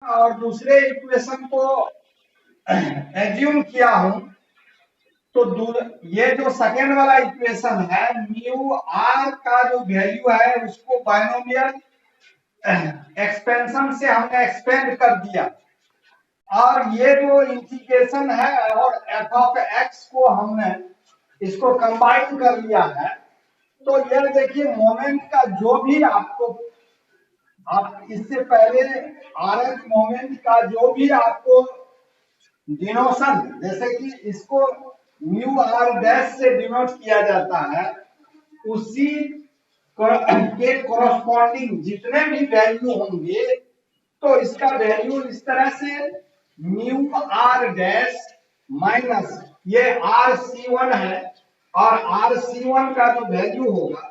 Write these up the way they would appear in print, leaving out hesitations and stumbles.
और दूसरे इक्वेशन को एज्यूम किया हूं तो ये जो सेकेंड वाला इक्वेशन है म्यू आर का जो वैल्यू है उसको बायनोमियल एक्सपेंशन से हमने एक्सपेंड कर दिया और ये जो इंटीग्रेशन है और एफ ऑफ एक्स को हमने इसको कंबाइन कर लिया है। तो ये देखिए मोमेंट का जो भी आप इससे पहले आर एफ मोमेंट का जो भी आपको डिनोशन जैसे कि इसको म्यू आर डैश से डिनोट किया जाता है उसी के कोरस्पॉन्डिंग जितने भी वैल्यू होंगे तो इसका वैल्यू इस तरह से म्यू आर डैश माइनस ये आर सी वन है और आर सी वन का जो वैल्यू होगा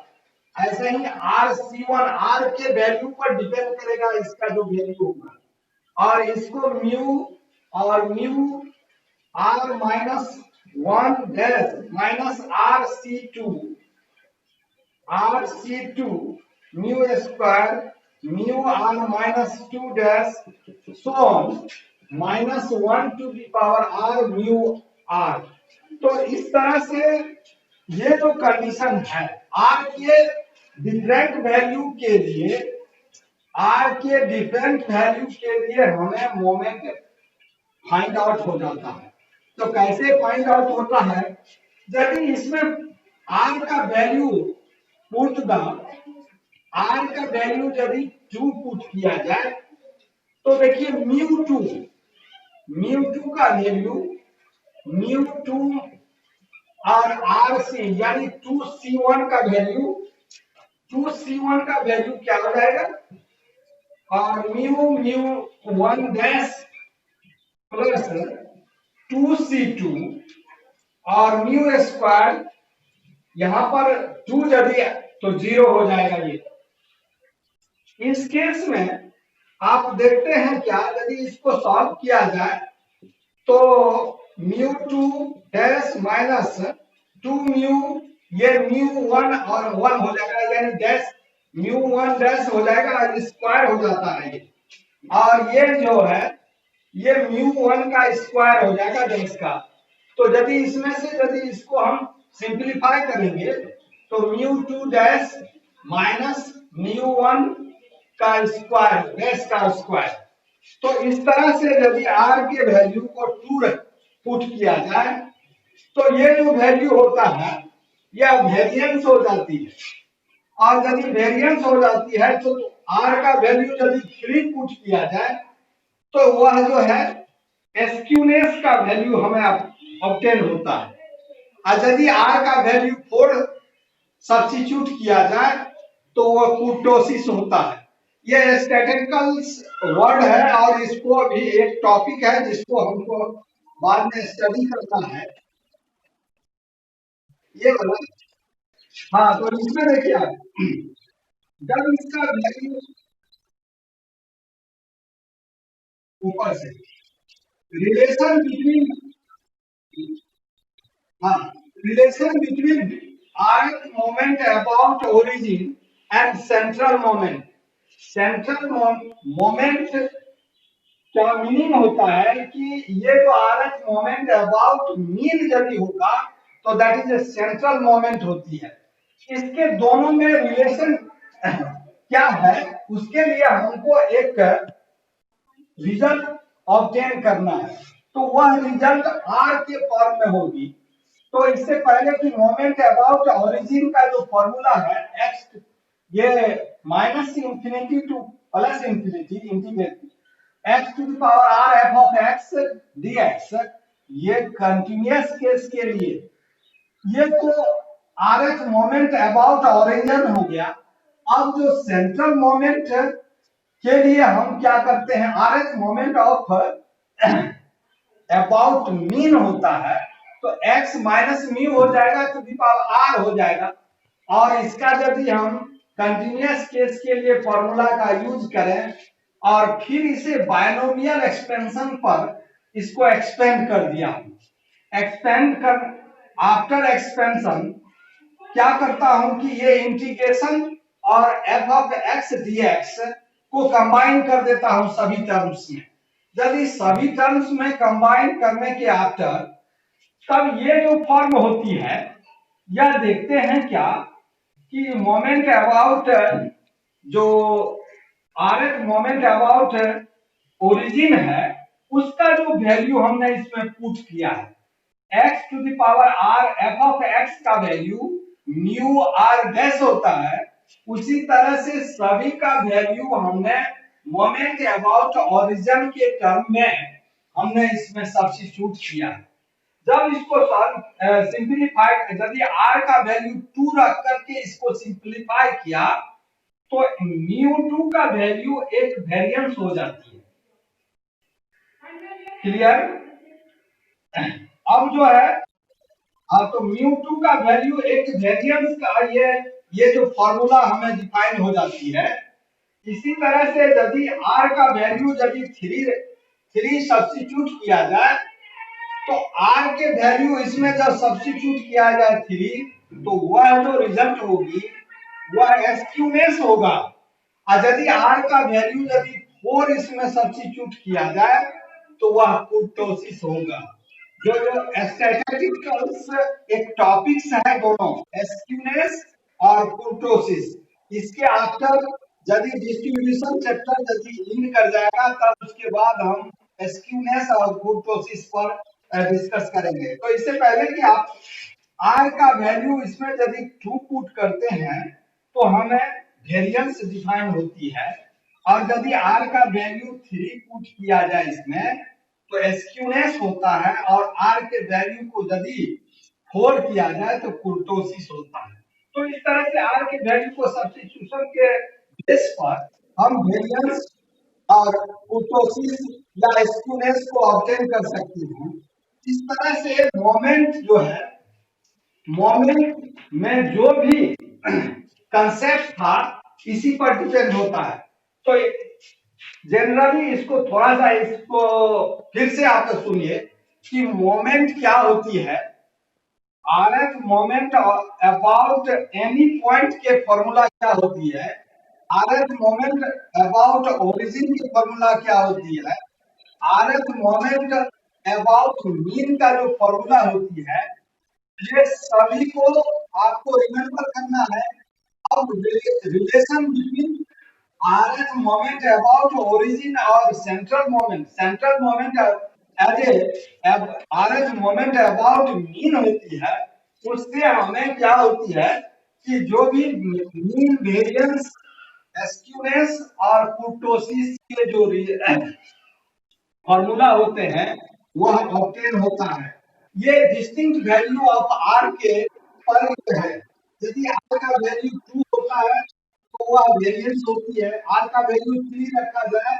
ऐसे ही आर सी वन आर के वैल्यू पर डिपेंड करेगा इसका जो वैल्यू होगा और इसको म्यू और mu R minus one dash minus R C two mu square mu R minus two dash so on minus one to the power R mu R. तो इस तरह से ये जो कंडीशन है आर के डिफरेंट वैल्यू के लिए हमें मोमेंट फाइंड आउट हो जाता है। तो कैसे फाइंड आउट होता है यदि इसमें आर का वैल्यू पुट द आर का वैल्यू यदि 2 पुट किया जाए तो देखिए म्यू टू का वैल्यू म्यू टू और आर सी यानी 2C1 का वैल्यू 2C1 का वैल्यू क्या हो जाएगा और mu one dash plus 2C2 और म्यू स्क्वायर यहां पर 2 यदि तो 0 हो जाएगा। ये इस केस में आप देखते हैं क्या यदि इसको सॉल्व किया जाए तो mu two dash minus 2 mu ये म्यू वन और वन हो जाएगा यानी डैश म्यू वन डैश हो जाएगा स्क्वायर हो जाता है ये और ये जो है ये म्यू वन का स्क्वायर हो जाएगा डैश का। तो यदि इसमें से यदि इसको हम सिंप्लीफाई करेंगे तो mu two dash minus mu one का स्क्वायर डैश का स्क्वायर। तो इस तरह से यदि आर के वैल्यू को 2 पुट किया जाए तो ये जो वैल्यू होता है यह वेरिएंस हो जाती है और यदि वेरिएंस हो जाती है तो आर का वैल्यू यदि 3 पुट किया जाए तो वह जो है स्क्यूनेस का वैल्यू हमें ऑब्टेन होता है और यदि आर का वैल्यू 4 सब्स्टिट्यूट किया जाए तो वह कुर्टोसिस होता है। ये स्टैटिस्टिकल वर्ड है और इसको भी एक टॉपिक है जिसको हमको बाद में स्टडी करना है। ये वाला हाँ तो इसमें देखिए जब इसका वैल्यू ऊपर से relation between relation between earth moment about origin and central moment। central moment क्या मीनिंग होता है कि ये जो अर्थ मोमेंट अबाउट मीन यदि होगा तो that is a central moment होती है। इसके दोनों में रिलेशन क्या है उसके लिए हमको एक रिजल्ट ऑब्टेन करना है तो वह रिजल्ट आर के फॉर्म में होगी। तो इससे पहले कि मोमेंट अबाउट ओरिजिन का जो फॉर्मूला है एक्स ये minus infinity to plus infinity integrate X to the power R F of X DX ये कंटिन्यूअस केस के लिए ये तो R F moment about origin हो गया। अब जो सेंट्रल मोमेंट के लिए हम क्या करते हैं are F moment of about mean होता है तो x माइनस म्यू हो जाएगा टू द पावर आर हो जाएगा और इसका यदि हम कंटिन्यूअस केस के लिए फॉर्मूला का यूज करें और फिर इसे बायनोमियल एक्सपेंशन पर इसको एक्सपेंड कर दिया एक्सपेंड कर आफ्टर एक्सपेंशन क्या करता हूं कि ये इंटीग्रेशन और f ऑफ x dx को कंबाइन कर देता हूं सभी टर्म्स में। यदि सभी टर्म्स में कंबाइन करने के आफ्टर तब ये जो फॉर्म होती है, यह देखते हैं क्या कि मोमेंट अबाउट जो आरएफ मोमेंट अबाउट ओरिजिन है, उसका जो वैल्यू हमने इसमें पुट किया है, x to the power r f of x का वैल्यू म्यू r डैश होता है, उसी तरह से सभी का वैल्यू हमने मोमेंट अबाउट ओरिजिन के टर्म में हमने इसमें सब्स्टिट्यूट किया है। जब इसको सिंप्लीफाई, यदि r का वैल्यू 2 रख करके इसको सिंप्लीफाई किया तो μ2 का वैल्यू एक वेरिएंस हो जाती है। क्लियर? अब जो है तो μ2 का वैल्यू एक वेरिएंस का ये जो फॉर्मूला हमें डिफाइन हो जाती है। इसी तरह से यदि r का वैल्यू यदि 3 सब्स्टिट्यूट किया जाए तो r के वैल्यू इसमें जब सब्स्टिट्यूट किया जाए 3 तो वह जो रिजल्ट होगी वह एसक्यूनेस होगा। और यदि r का वैल्यू यदि 4 इसमें सब्स्टिट्यूट किया जाए तो वह कुर्टोसिस होगा। जो स्टैटिस्टिक्स एक टॉपिक्स है दोनों, एसक्यूनेस और कुर्टोसिस। इसके आफ्टर यदि डिस्ट्रीब्यूशन चैप्टर यदि इन कर जाएगा तब उसके बाद हम एसक्यूनेस और कुर्टोसिस पर डिस्कस करेंगे। तो इससे पहले कि आप r का वैल्यू इसमें यदि 2 पुट करते हैं तो हमें वेरिएंस डिफाइन होती है, और यदि r का वैल्यू 3 पुट किया जाए इसमें तो एस्क्यूनेस होता है, और r के वैल्यू को यदि 4 किया जाए तो कुर्टोसिस होता है। तो इस तरह से r के वैल्यू को सब्स्टिट्यूशन के बेस पर हम वेरिएंस और कुर्टोसिस या एस्क्यूनेस को ऑब्टेन कर सकते हैं। इस तरह से मोमेंट जो है, मोमेंट में जो भी कंसेप्ट था इसी पर डिपेंड होता है। तो जनरली इसको थोड़ा सा इसको फिर से आप सुनिए कि मोमेंट क्या होती है। RF moment about any point के फॉर्मूला क्या होती है, आरएफ मोमेंट अबाउट ओरिजिन की फॉर्मूला क्या होती है, आरएफ मोमेंट अबाउट मीन का जो फॉर्मूला होती है, ये सभी को आपको रिमेंबर करना है। अब relation between RF moment about origin और central moment as a RF moment about mean होती है, उससे हमें क्या होती है कि जो भी मीन वेरिएंस, एस्क्यूनेस और कुर्टोसिस के जो फॉर्मूला होते हैं वह ऑब्टेन होता है। ये डिस्टिंक्ट वैल्यू ऑफ आर के पर है। यदि आर का वैल्यू 2 होता है तो वह वेरिएंस होती है, आर का वैल्यू 3 रखा जाए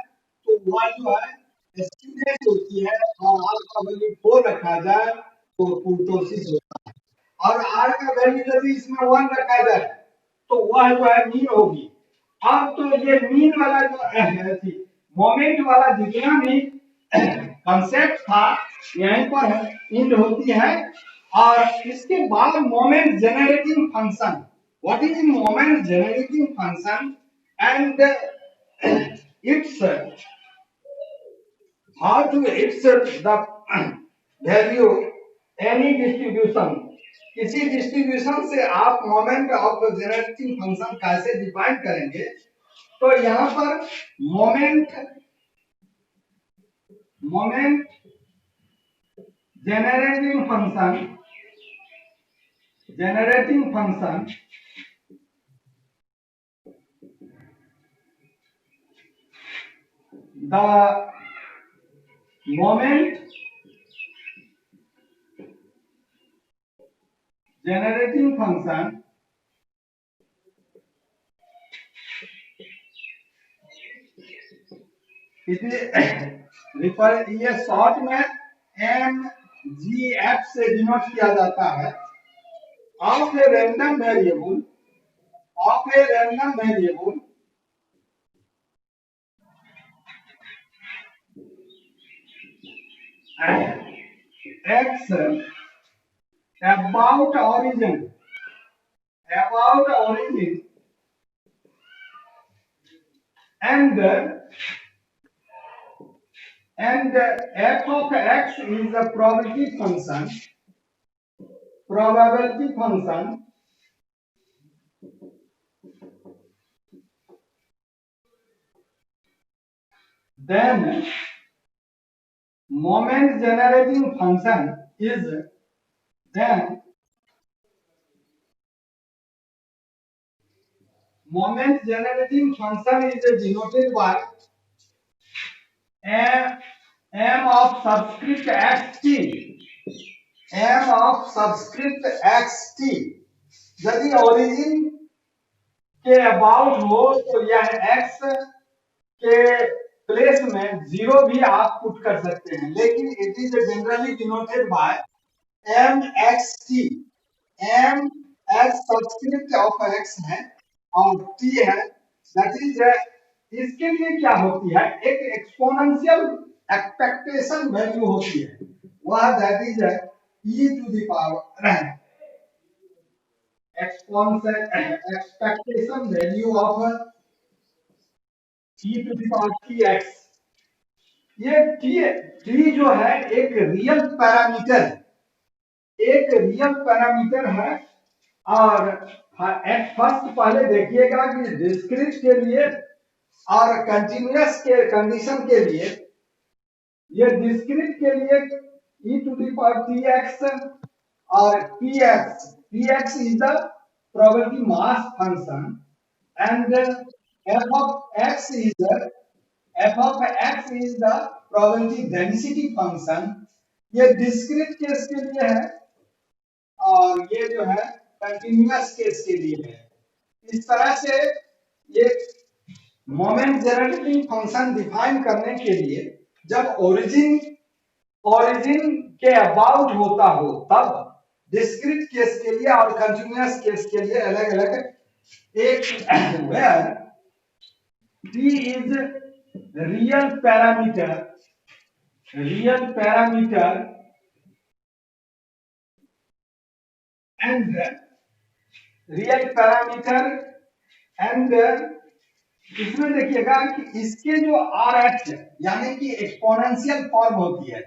तो वह जो है एस्टिमेट होती है, और आर का वैल्यू 4 रखा जाए तो कुर्टोसिस होता है। और आर का वैल्यू यदि इसमें 1 रखा जाए तो वह जो है मीन होगी। अब तो ये मीन वाला जो है मोमेंट वाला जितना भी कंसेप्ट था यहीं पर इंड होती है। और इसके बाद moment generating function, what is moment generating function and it's how to exert the value any distribution, किसी डिस्ट्रीब्यूशन से आप मोमेंट ऑफ जनरेटिंग फंक्शन कैसे डिफाइन करेंगे। तो यहाँ पर moment generating function the moment generating function ये शॉर्ट में MGF से डिनोट किया जाता है, of a random variable x about origin and f of x is a probability function. Then moment generating function is then moment generating function is denoted by m, m of subscript xt, m of subscript xt यदि origin के about हो तो यह x के place में zero भी आप put कर सकते हैं, लेकिन it is generally denoted by M X T. M X subscript of X है और टी है, दैट इज इसके लिए क्या होती है, एक एक्सपोनेंशियल एक्सपेक्टेशन वैल्यू होती है, वह that is E to the power expectation value of E to the power T X. ये टी जो है एक रियल पैरामीटर है, एक रियल पैरामीटर है। और फर्स्ट पहले देखिएगा कि डिस्क्रीट के लिए और कंटिन्यूअस के कंडीशन के लिए, ये डिस्क्रीट के लिए e to the power tx और px is the probability mass function and f of x is the probability density function। ये डिस्क्रीट केस के लिए है और ये जो है कंटिन्यूअस केस के लिए है। इस तरह से ये मोमेंट जनरेटिंग फंक्शन डिफाइन करने के लिए जब ओरिजिन के अबाउट होता हो तब डिस्क्रीट केस के लिए और कंटिन्यूअस केस के लिए अलग अलग एक where t is real parameter and real parameter and इसमें देखिएगा कि इसके जो आर एच यानी कि एक्सपोनेंशियल फॉर्म होती है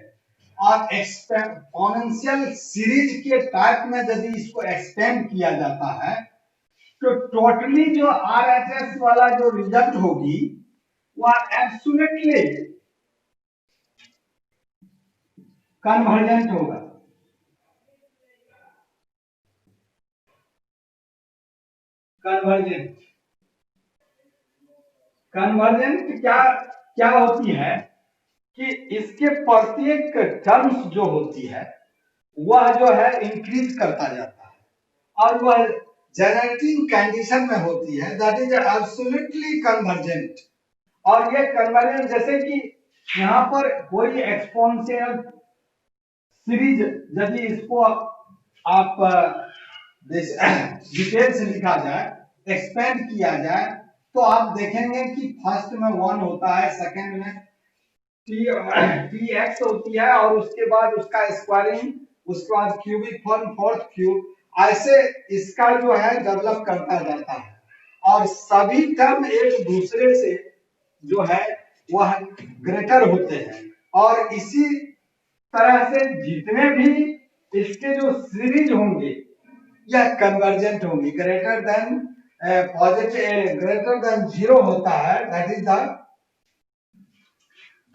और एक्सपोनेंशियल सीरीज के टाइप में यदि इसको एक्सटेंड किया जाता है तो टोटली जो आर एच एस वाला जो रिजल्ट होगी वह एब्सोल्युटली कन्वर्जेंट होगा। कन्वर्जेंट क्या होती है कि इसके प्रत्येक टर्म्स जो होती है वह जो है इंक्रीज करता जाता है और वह जनरेटिंग कंडीशन में होती है, दैट इज एब्सोल्युटली कन्वर्जेंट। और ये कन्वर्जेंट जैसे कि यहाँ पर कोई एक्सपोनेंशियल सीरीज यदि इसको आप डिटेल से लिखा जाए, एक्सपेंड किया जाए, तो आप देखेंगे कि फर्स्ट में 1 होता है, सेकंड में टी एक्स होती है और उसके बाद उसका स्क्वायरिंग, उसके बाद क्यूबिक फॉर्म, फोर्थ क्यूब, ऐसे इसका जो है डेवलप करता जाता है और सभी टर्म एक दूसरे से जो है वह ग्रेटर होते हैं और इसी तरह से जितने भी इसके जो सीरीज होंगे यह कन्वर्जेंट होंगी, greater than positive greater than 0 होता है, दैट इज द।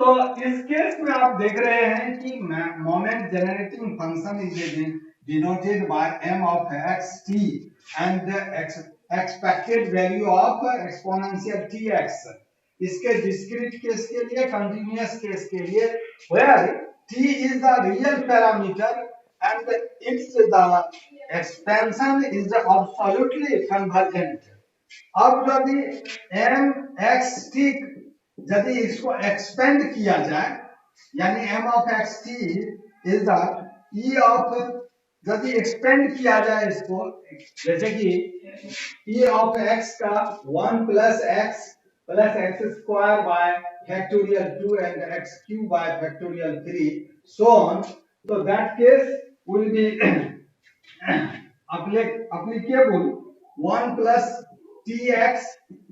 तो इस केस में आप देख रहे हैं कि moment generating function is denoted by m of xt and expected value of exponential tx। इसके डिस्क्रीट केस के लिए, कंटिन्यूअस केस के लिए, where t is the real parameter and its the expansion is absolutely convergent। अब यदि m x t यदि इसको expand किया जाए यानी m of x t is the e of, यदि एक्सपेंड किया जाए इसको, जैसे कि e of x का 1 plus x square by factorial 2 and x cube by factorial 3 so on, so that case will be applicable 1 plus tx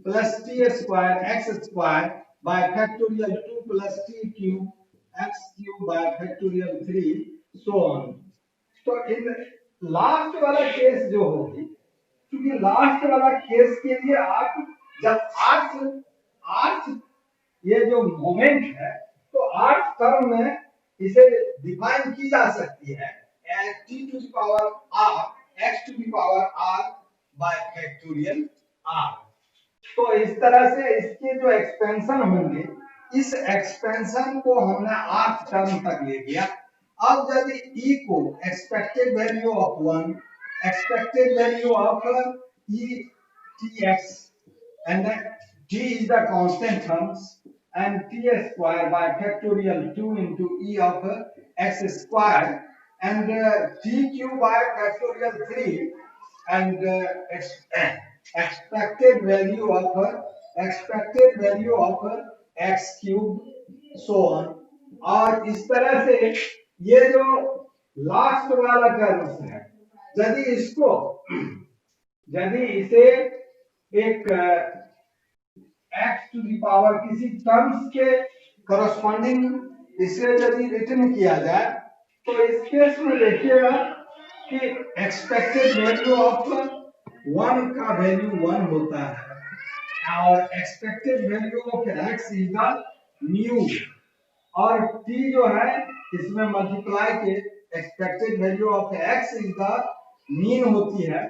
plus t square x square by factorial 2 plus t cube x cube by factorial 3 so on। तो in last वाला case जो होगी, क्योंकि last वाला case के लिए आप जब आर्च ये जो मोमेंट है तो आर्च टर्म में इसे डिफाइन की जा सकती है as t to the power r x to the power r by factorial r। तो इस तरह से इसके जो एक्सपेंशन होंगे, इस एक्सपेंशन को हमने आर्च टर्म तक ले लिया। अब यदि e को expected value of 1, expected value of e tx and then t is the constant terms and t square by factorial 2 into e of x square and t cube by factorial 3 and expected value of x cube so on। और इस तरह से ये जो last वाला terms है, यदि इसे एक x टू द पावर किसी टर्म्स के करस्पॉन्डिंग इसे यदि रिटर्न किया जाए तो इस केस में देखिएगा कि एक्सपेक्टेड वैल्यू ऑफ 1 का वैल्यू 1 होता है और expected value of x is the mu और t जो है इसमें मल्टीप्लाई के expected value of x is the mean होती है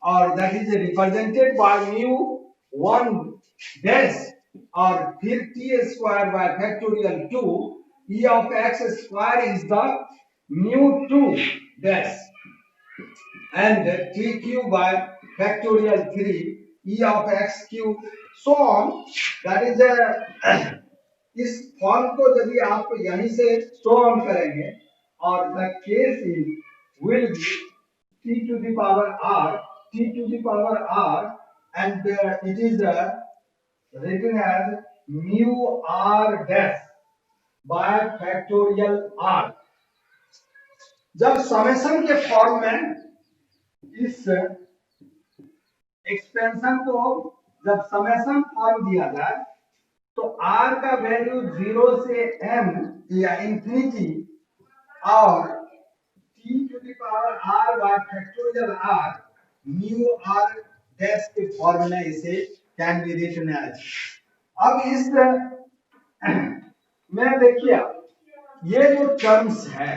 और that is represented by mu 1 dash और फिर t square by factorial 2 e of x square is the mu 2 dash and t cube by factorial 3 e of x cube so on। that is a इस form को यदि आप यहीं से show on करेंगे और the case is will be t to the power r and it is written as mu r dash by factorial r। जब summation के फॉर्म में इस एक्सपेंशन को जब समेशन फॉर्म दिया जाए तो r का वैल्यू 0 से m या इंफिनिटी और t to the power r by factorial r mu r dash के फॉर्म में इसे कैन बी रिटन एज। अब इस में देखिए ये जो टर्म्स है,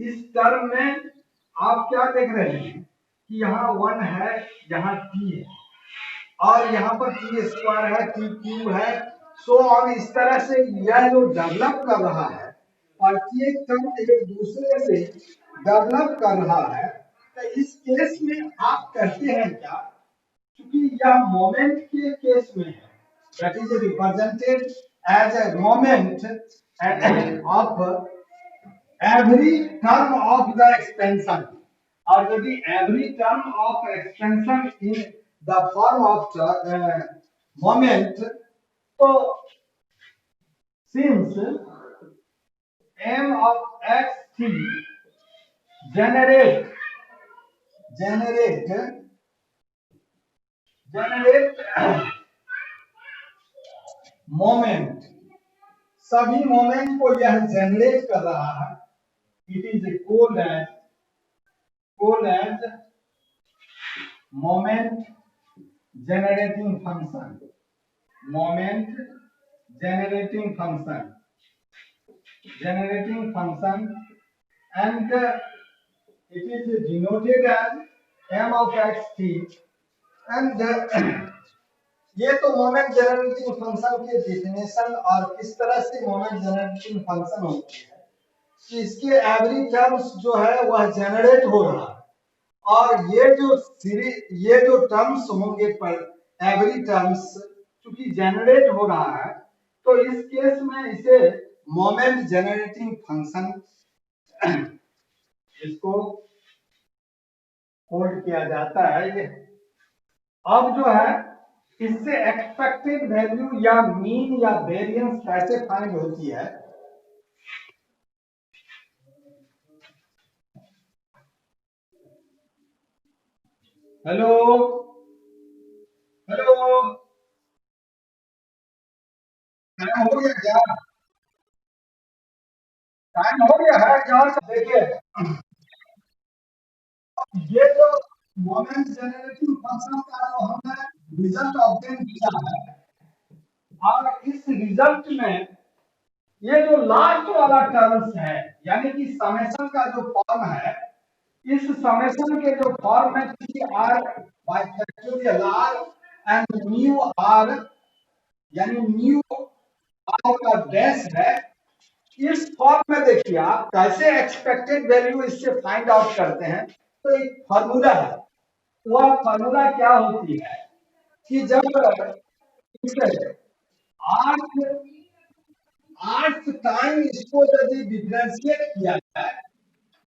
इस टर्म में आप क्या देख रहे हैं कि यहाँ 1 है, यहाँ t है और यहाँ पर t स्क्वायर है, t क्यूब है सो ऑन। इस तरह से यह जो डेवलप कर रहा है प्रत्येक टर्म एक दूसरे से डेवलप कर रहा है। तो इस केस में आप कहते हैं क्या, क्योंकि यह मोमेंट के केस में है, that is represented as a moment of every term of the expansion और यदि every term of expansion in the form of moment तो since m of x t generate moment, सभी मोमेंट को यह generate कर रहा है। It is called as moment generating function and it is denoted as m of x t and ये तो moment generating function के डेफिनेशन और किस तरह से मोमेंट जनरेटिंग फंक्शन होती है कि इसके एवरी टर्म्स जो है वह जनरेट हो रहा है और ये जो टर्म्स होंगे पर एवरी टर्म्स क्योंकि जनरेट हो रहा है तो इस केस में इसे मोमेंट जनरेटिंग फंक्शन इसको कोड किया जाता है। ये अब जो है इससे एक्सपेक्टेड वैल्यू या मीन या वेरिएंस कैसे फाइंड होती है। हेलो हेलो, टाइम हो गया क्या? टाइम हो गया है क्या? देखिए, ये जो मोमेंट जनरेटिंग फंक्शन का जो हमने रिजल्ट ऑब्टेन किया है, और इस रिजल्ट में ये जो लास्ट वाला टर्म्स है, यानी कि समेशन का जो फॉर्म है, इस समेशन के जो फॉर्म है T R by factorial R and mu R, यानी म्यू आर का डैश है, इस फॉर्म में देखिए आप कैसे एक्सपेक्टेड वैल्यू इससे फाइंड आउट करते हैं। तो एक फॉर्मूला है, वह फॉर्मूला क्या होती है कि जब इसे आठ आठ टाइम इसको यदि डिफरेंशिएट किया जाए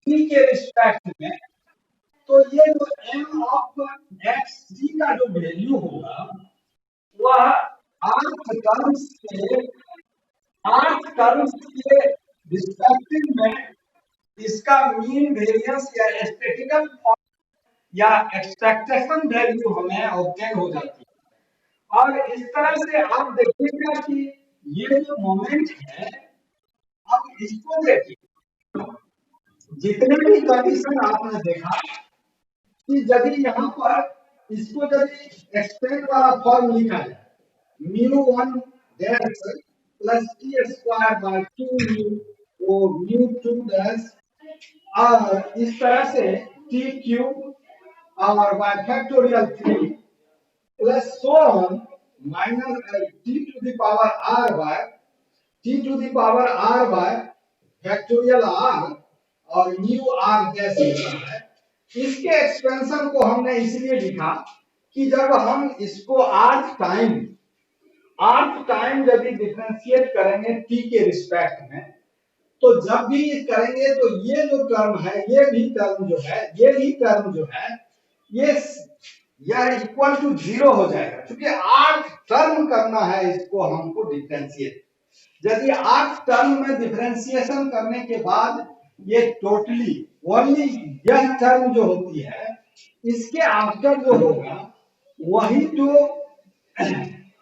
टी के रिस्पेक्ट में, तो ये जो एम ऑफ एक्स टी का जो वैल्यू होगा वह आठ टर्म्स के आठ टर्म्स के रिस्पेक्टिव में इसका मीन वेरिएंस या स्टैटिस्टिकल या एक्सपेक्टेशन वैल्यू हमें ऑब्टेन हो जाती है। और इस तरह से आप देखिएगा कि ये जो मोमेंट है, अब इसको देखिए, जितने भी कंडीशन आपने देखा कि यदि यहाँ पर इसको यदि एक्सपेंड वाला फॉर्म लिखा जाए mu one dash plus T square by two mu O mu two dash, और इस तरह से टी क्यूब और by factorial three plus so on minus T to the power R by T to the power R by factorial R और mu R dash होता है। इसके expansion को हमने इसलिए लिखा कि जब हम इसको आठ टाइम यदि डिफरेंशिएट करेंगे टी के रिस्पेक्ट में, तो जब भी करेंगे तो ये जो टर्म है, ये भी टर्म जो है, ये भी टर्म जो है, ये यह इक्वल टू जीरो हो जाएगा, क्योंकि आठ टर्म करना है इसको हमको डिफरेंशिएट। यदि आठ टर्म में डिफरेंशिएशन करने के बाद ये टोटली ओनली यह टर्म जो होती है, इसके आफ्टर जो होगा वही जो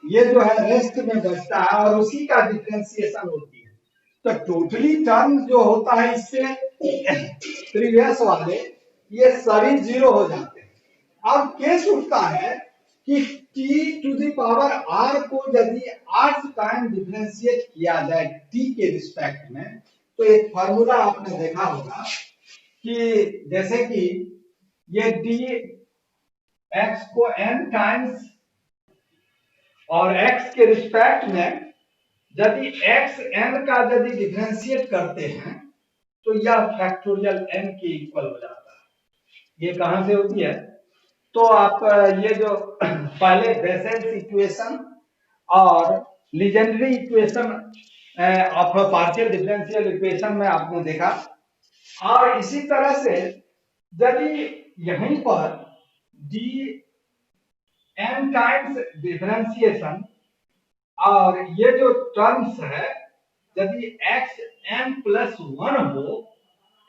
ये जो है रेस्ट में बचता है और उसी का डिफरेंशिएशन होती है। तो टोटली टर्म जो होता है इससे प्रीवियस वाले, ये सभी जीरो हो जाते हैं। अब केस उठता है कि t to the power r को यदि 8 टाइम डिफरेंशिएट किया जाए t के रिस्पेक्ट में, तो एक फार्मूला आपने देखा होगा कि जैसे कि ये d x को n टाइम्स और x के रिस्पेक्ट में यदि x n का यदि डिफरेंशिएट करते हैं तो यह फैक्टोरियल n के इक्वल हो जाता है। ये कहां से होती है? तो आप ये जो पहले बेसेल्स इक्वेशन और Legendary equation of partial differential equation में आपने देखा, और इसी तरह से यदि यहीं पर डी एन टाइम्स डिफरेंशिएशन और ये जो टर्म्स है यदि एक्स एन प्लस वन हो,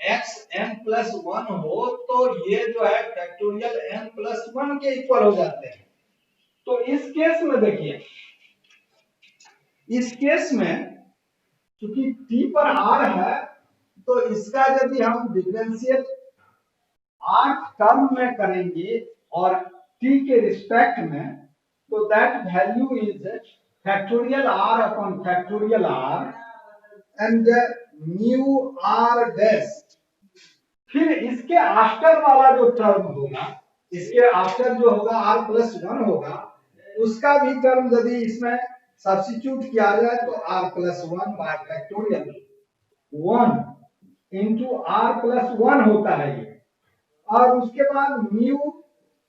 एक्स एन प्लस वन हो, तो ये जो है फैक्टोरियल एन प्लस वन के इक्वल हो जाते हैं। तो इस केस में देखिए, इस केस में क्योंकि टी पर आर है, तो इसका यदि हम डिफरेंशिएट आठ टर्म में करेंगे और टी के रिस्पेक्ट में, तो that value is factorial R upon factorial R and mu R dash. फिर इसके आफ्टर वाला जो टर्म होगा, इसके आफ्टर जो होगा r प्लस वन होगा, उसका भी टर्म यदि इसमें सब्स्टिट्यूट किया जाए तो r plus one by factorial one into R plus one होता है ये, और उसके बाद mu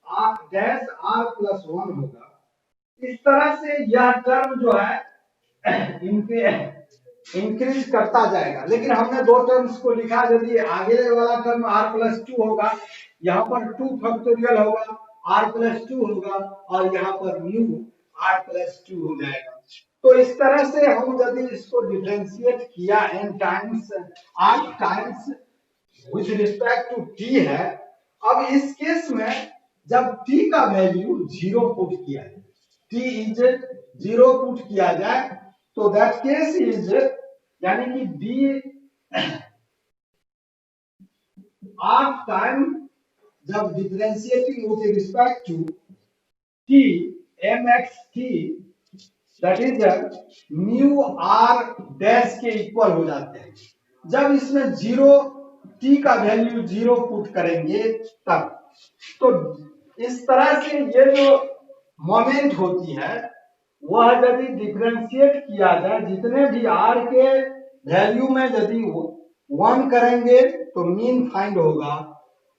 R dash R plus one होगा। इस तरह से यह टर्म जो है इनके इंक्रीज करता जाएगा। लेकिन हमने दो टर्म्स को लिखा, यदि आगे वाला टर्म r प्लस टू होगा, यहाँ पर टू फैक्टोरियल होगा, r प्लस टू होगा, और यहाँ पर म्यू r प्लस टू हो जाएगा। तो इस तरह से हम यदि इसको डिफरेंशिएट किया n times 8 times with respect to t है। अब इस केस में जब t का वैल्यू जीरो पुट किया है, t इज 0 पुट किया जाए तो दैट केस इज यानी कि d ऑफ टाइम जब differentiating with respect to t mx t that is mu R dash के इक्वल हो जाते हैं। जब इसमें जीरो t का वैल्यू जीरो पुट करेंगे तब तो इस तरह से ये जो मोमेंट होती है वह यदि डिफरेंशिएट किया जाए जितने भी r के वैल्यू में यदि 1 करेंगे तो मीन फाइंड होगा,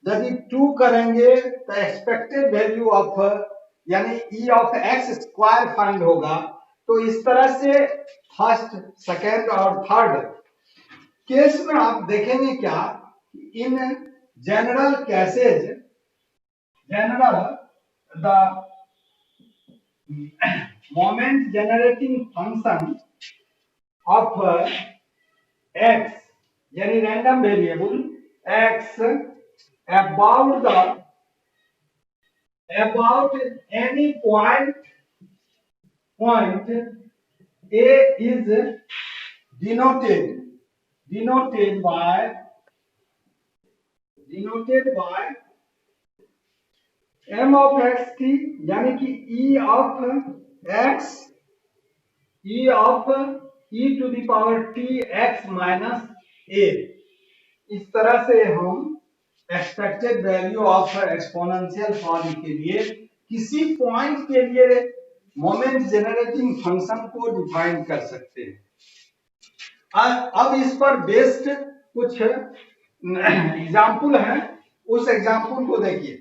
यदि 2 करेंगे तो एक्सपेक्टेड वैल्यू ऑफ यानी e of x square find होगा। तो इस तरह से फर्स्ट सेकेंड और थर्ड केस में आप देखेंगे क्या in general cases general the moment generating function of x यानी random variable x about any point a is denoted by m of x थी यानी कि e of e to the power t x minus a। इस तरह से हम expected value of exponential form के लिए किसी पॉइंट के लिए मोमेंट जनरेटिंग फंक्शन को डिफाइन कर सकते हैं। अब इस पर बेस्ड कुछ एग्जाम्पल है, उस एग्जाम्पल को देखिए।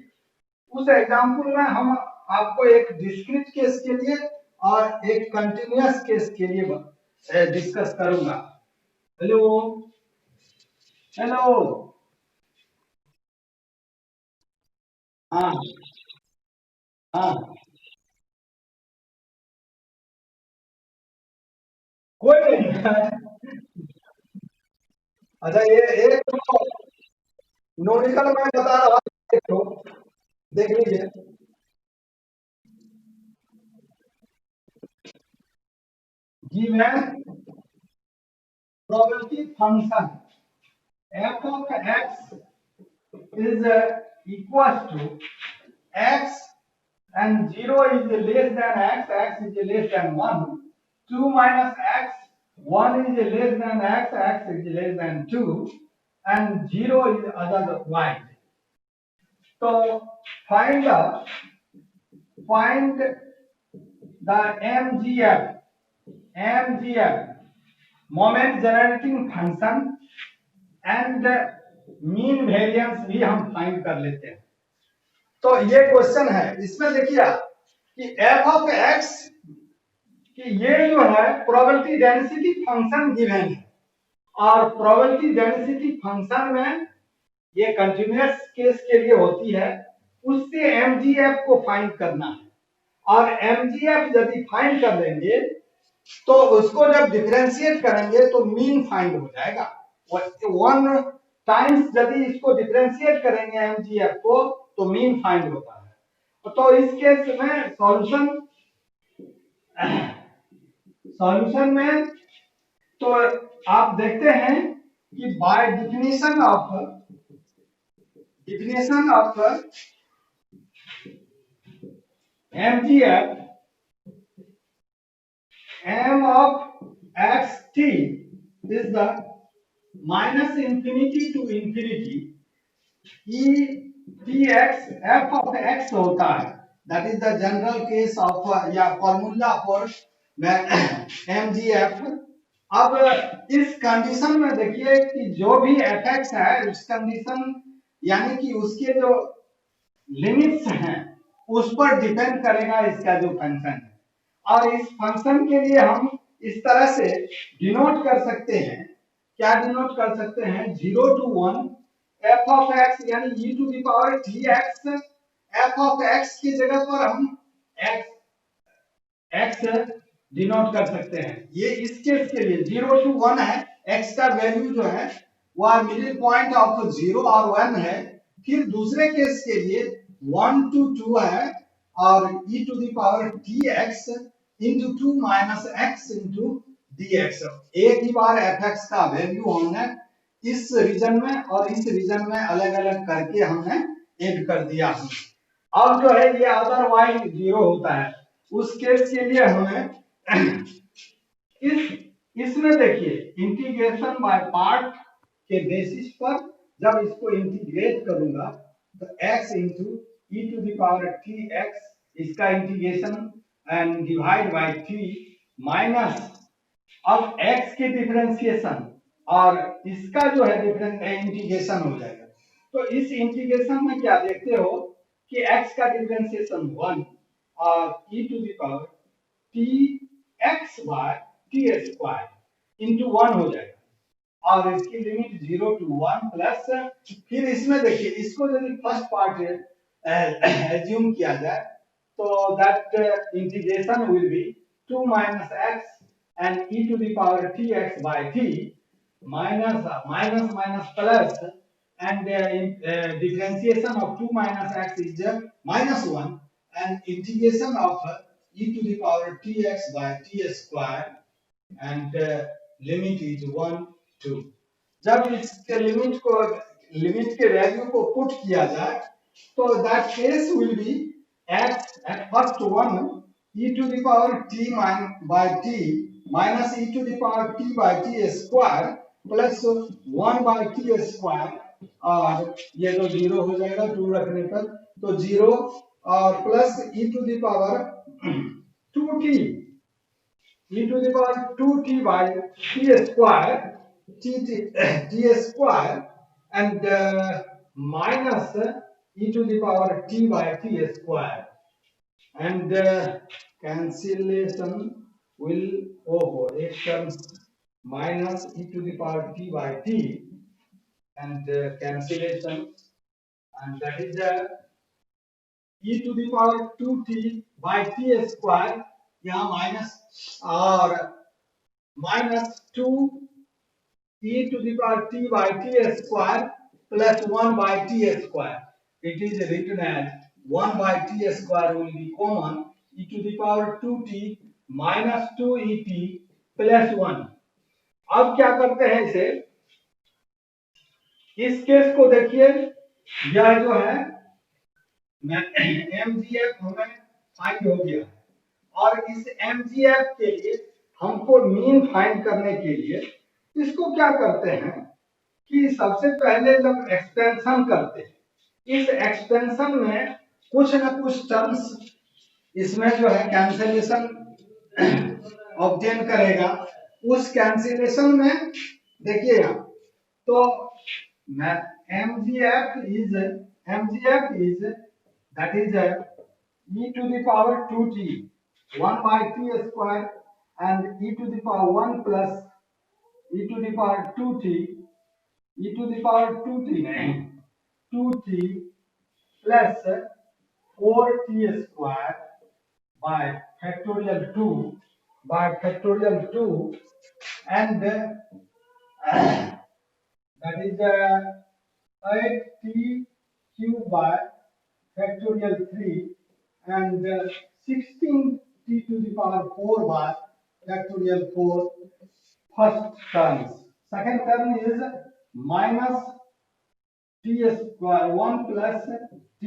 उस एग्जाम्पल में हम आपको एक डिस्क्रीट केस के लिए और एक कंटिन्यूअस केस के लिए डिस्कस करूंगा। हेलो हेलो हाँ हाँ कोई नहीं। अच्छा ये एक तो नोटिकल मैं बता रहा हूँ, देख लीजिए। Given probability function f of x is equals to x and 0 is less than x, x is less than 1, 2 minus x, 1 is less than x, x is less than 2, and 0 is otherwise. So find the MGF moment generating function and mean variance भी हम find कर लेते हैं। तो ये question है, इसमें देखिए कि f ऑफ x कि ये जो है प्रोबेबिलिटी डेंसिटी फंक्शन गिवन है और प्रोबेबिलिटी डेंसिटी फंक्शन में ये कंटीन्यूअस केस के लिए होती है, उससे एमजीएफ को फाइंड करना है और एमजीएफ यदि फाइंड कर लेंगे तो उसको जब डिफरेंशिएट करेंगे तो मीन फाइंड हो जाएगा। 1 टाइम्स यदि इसको डिफरेंशिएट करेंगे एमजीएफ को तो मीन फाइंड होता है। तो इस केस में सॉल्यूशन में तो आप देखते हैं कि by definition of MGF m of xt is the minus infinity to infinity e tx f of x होता है। That is the general case of या फॉर्मूला फॉर MGF। अब इस कंडीशन में देखिए कि जो भी fx है इस कंडीशन यानी कि उसके जो लिमिट्स हैं उस पर डिपेंड करेगा इसका जो फंक्शन है। और इस फंक्शन के लिए हम इस तरह से डिनोट कर सकते हैं, क्या डिनोट कर सकते हैं 0 to 1 f of x यानी e to the power dx f of x की जगह पर हम x डिनोट कर सकते हैं। ये इस केस के लिए 0 to 1 है, x का वैल्यू जो है वह मिडिल पॉइंट ऑफ 0 और 1 है। फिर दूसरे केस के लिए 1 to 2 है और e to the power tx into 2 minus x into dx। एक ही बार fx का वैल्यू हमने इस रीजन में और इस रीजन में अलग अलग करके हमने ऐड कर दिया। अब जो है ये अदरवाइज जीरो होता है, उस केस के लिए हमें इस इसमें देखिए इंटीग्रेशन बाय पार्ट के बेसिस पर जब इसको इंटीग्रेट करूंगा तो x into e to the power T x इसका integration and divide by t minus अब x की डिफरेंशिएशन और इसका जो है डिफरेंस इंटीग्रेशन हो जाएगा। तो इस इंटीग्रेशन में क्या देखते हो कि x का डिफरेंशिएशन 1 और e to the power T X by T square into 1 हो जाएगा और इसकी लिमिट 0 टू 1 प्लस फिर इसमें देखिए इसको यदि फर्स्ट पार्ट एज्यूम किया जाए तो that integration will be 2 minus x and e to the power tx by t minus minus plus and differentiation of 2 minus x is minus 1 and integration of e to the power tx by t square and limit is 1 2। जब इसके limit के value को put किया जाए तो that case will be at first 1 e to the power t by t minus e to the power t by t square plus 1 by t square और ये तो जीरो हो जाएगा 2 रखने पर तो जीरो और plus e to the power 2t e to the power 2t by t square t square and minus e to the power t by t square and cancellation will एक term minus e to the power t by t and cancellation and that is e to the power 2t by t square यहाँ minus और minus 2 e to the power t by t square plus 1 by t square. It is written as 1 by t square will be common e to the power 2t minus 2 et plus 1। अब क्या करते हैं इसे, इस case को देखिए यह जो है mgf हमें फाइंड हो गया और इस mgf के लिए हमको मीन फाइंड करने के लिए इसको क्या करते हैं कि सबसे पहले जब एक्सपेंशन करते हैं इस एक्सपेंशन में कुछ ना कुछ टर्म्स इसमें जो है कैंसिलेशन ऑब्टेन करेगा। उस कैंसिलेशन में देखिए तो mgf is that is e to the power 2t 1 by t square and e to the power 1 plus e to the power 2t e to the power 2t 2t plus 4t square by factorial 2 and that is 8t cube by factorial 3 and 16t to the power 4 by factorial 4 first terms। second term is minus t square 1 plus t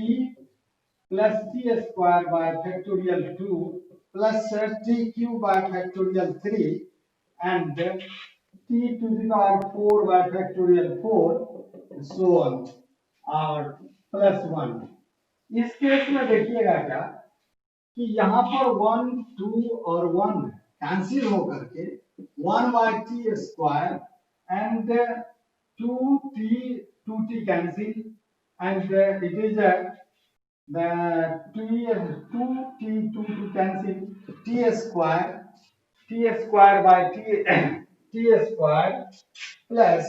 square by factorial 2 plus t cube by factorial 3 and t to the power 4 by factorial 4 so on और plus 1। इस case में देखिएगा क्या कि यहाँ पर 1 2 और 1 cancel हो करके 1 by t square and 2t cancel and it is the 2t cancel t square by t square plus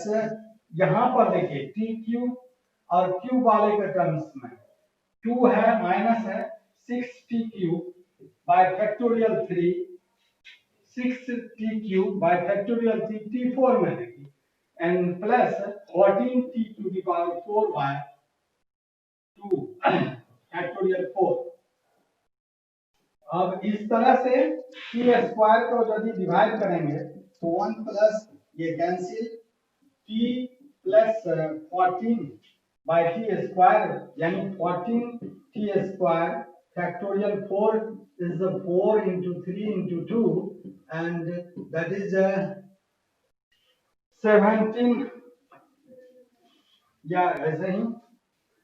यहाँ पर देखिए t क्यूब और क्यूब वाले के टर्म्स में 2 है माइनस है 6t cube by factorial 3 6t cube by factorial 3 t4 में देखिए and plus 14t to the power 4 by 2 factorial 4 अब इस तरह से टी स्क्वायर को यदि डिवाइड करेंगे तो 1 प्लस ये cancel T plus 14 by T square यानी 14 T square factorial 4 is the 4 into 3 into 2 and that is 17 या ऐसे ही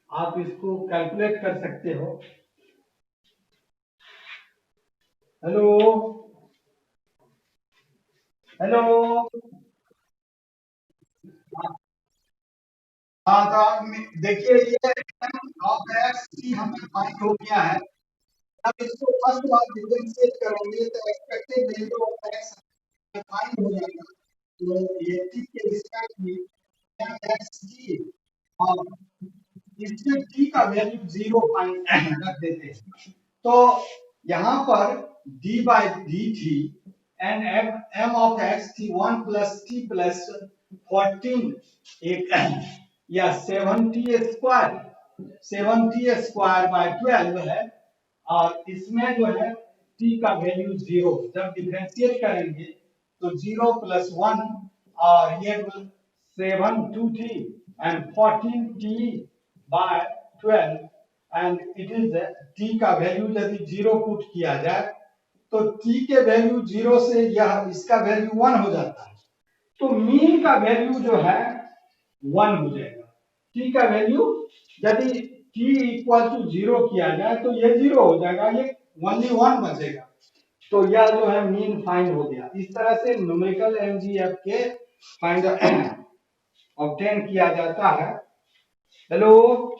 आप इसको कैलकुलेट कर सकते हो। हेलो हेलो हाँ तो आप देखिए ये ऑफ एक्स की हमें फाइंड हो गया है। अब इसको फर्स्ट बार डिफरेंशिएट करेंगे तो expected value of x find हो जाएगा। तो ये टी के रिस्पेक्ट में एम एक्स टी और इसमें टी का वैल्यू 0 फाइंड रख देते हैं। तो यहाँ पर d बाई डी थी एंड एम ऑफ एक्स थी 1 प्लस टी प्लस 14 एक या 70 स्क्वायर बाय 12 है और इसमें जो है t का वैल्यू 0 जब डिफरेंशिएट करेंगे तो 0 प्लस 1 और ये 7 2t and 14t by 12 and it is t का वैल्यू यदि 0 पुट किया जाए तो t के वैल्यू 0 से यह इसका वैल्यू 1 हो जाता है। तो मीन का वैल्यू जो है 1 हो जाएगा। t का वैल्यू यदि t इक्वल टू 0 किया जाए तो ये 0 हो जाएगा, ये ओनली 1 बचेगा। तो यह जो है मीन फाइंड हो गया। इस तरह से न्यूमेरिकल एमजीएफ के फाइंड ऑब्टेन किया जाता है। हेलो